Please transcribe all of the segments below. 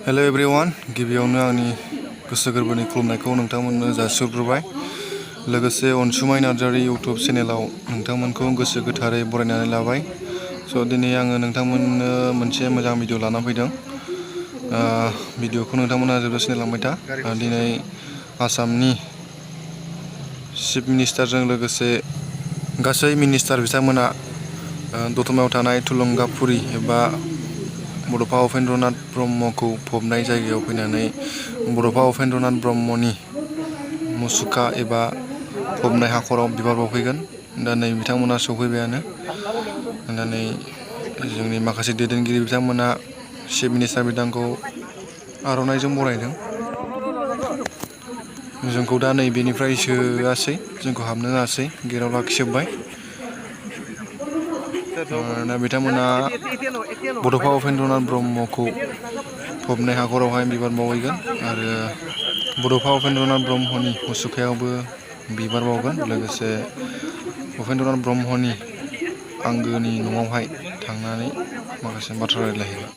Hello everyone गिबियावनो आंनि गोसो गोरबोनि खुलुमनायखौ नोंथांमोननो जासिहरग्रोबाय लोगोसे अनसुमै नार्जारि इउटिउब चेनेलाव नोंथांमोनखौ गोसो गोथारै बरायनानै लाबाय दिनै आङो नोंथांमोननो मोनसे मोजां भिडिअ लाना फैदों भिडिअखौ नोंथांमोना जोबजासिम नायलांबाय था दिनै आसामनि चिफ मिनिस्टारजों लोगोसे गासै मिनिस्टार बिथांमोना दतमायाव थानाय थुलुंगाफुरि एबा बड'फा उपेन्द्रनाथ ब्रह्मखौ फबनाय जायगायाव फैनानै बड'फा उपेन्द्रनाथ ब्रह्मनि मुसुखा एबा फबनाय हाखराव बिबार बावफैगोन। दा नै बिथांमोना सफैबायानो। दा नै जोंनि माखासे दैदेनगिरि बिथांमोना चिफ मिनिस्टार बिथांखौ आर'नाइजों बरायदों। जोंखौ दा नै बेनिफ्राय सोआसै, जोंखौ हाबनो होआसै, गेटआव लाखिजोब्बाय। दा बिथांमोना बड'फा उपेन्द्रनाथ ब्रह्मखौ फबनाय हाखरावहाय बिबार बावहैगोन आरो बड'फा उपेन्द्रनाथ ब्रह्मनि मुसुखायावबो बिबार बावगोन। लोगोसे उपेन्द्रनाथ ब्रह्मनि आंगोनि न'आवहाय थांनानै माखासे बाथ्रा रायज्लायहैगोन।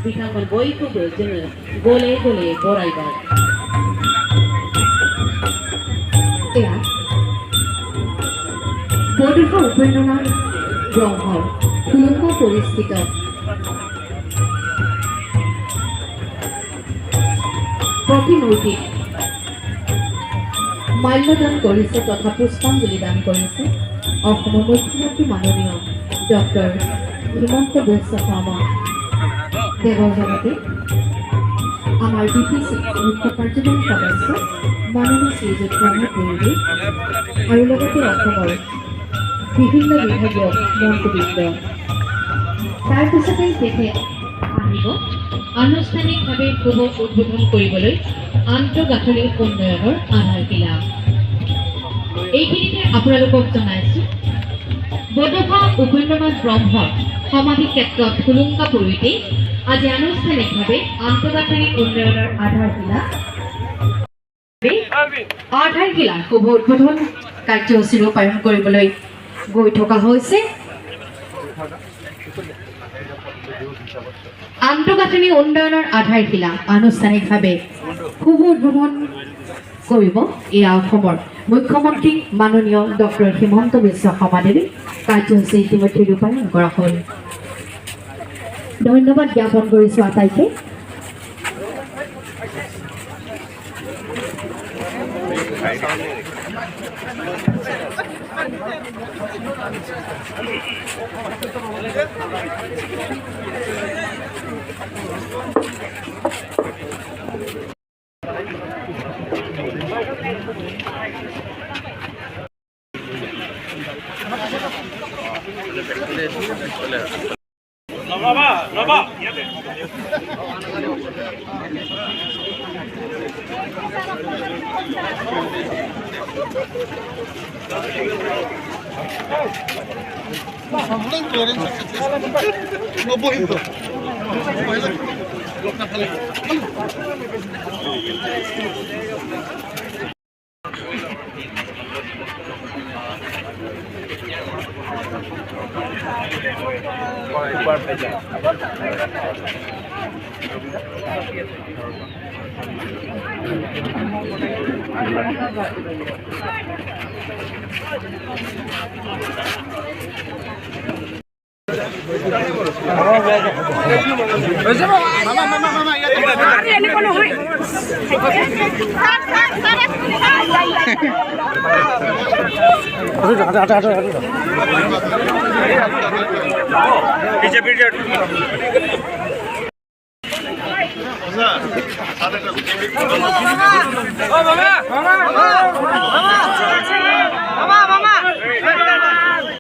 बिथांमोन बयखौबो जोङो गले गले बरायबाय। बड'फा उपेन्द्रनाथ ब्रह्म थुलुंगाफुरि स्थित प्रतिमूर्ति माल्যদান কৰিছে তথা পুষ্পাঞ্জলি দান কৰিছে অসমৰ মুখ্যমন্ত্ৰী মাননীয় ডক্টৰ হিমন্ত বিশ্ব শৰ্মা দেৱৰ জগতে আমাৰ বিটিচি মুখ্য কাৰ্যবাহী সদস্য মাননীয় শ্ৰীযুত প্ৰমোদ বড়োদে আৰু লগতে অসমৰ বিভিন্ন বিভাগীয় মন্ত্ৰীবৃন্দ। তাৰপিছতে তেখেত আহিব আনুষ্ঠানিকভাৱে শুভ উদ্বোধন কৰিবলৈ আন্তঃগাঁথনি উন্নয়নৰ আধাৰশিলা। এইখিনিতে আপোনালোকক জনাইছোঁ বড'ফা উपेन्द्ৰনাথ ব্ৰহ্মৰ সমাধি ক্ষেত্ৰত থুলুংগাপুৰীতে আজি আনুষ্ঠানিকভাৱে আন্তঃগাঁথনি উন্নয়নৰ আধাৰশিলাৰ শুভ উদ্বোধন কাৰ্যসূচী ৰূপায়ণ কৰিবলৈ গৈ থকা হৈছে। আন্তঃগাঁথনি উন্নয়নৰ আধাৰশিলা আনুষ্ঠানিকভাৱে শুভ উদ্বোধন কৰিব এয়া অসমৰ মুখ্যমন্ত্ৰী মাননীয় ডক্টৰ হিমন্ত বিশ্ব শৰ্মাদেৱে। কাৰ্যসূচী ইতিমধ্যে ৰূপায়ণ কৰা হ'ল। ধন্যবাদ জ্ঞাপন কৰিছোঁ আটাইকে। Mama!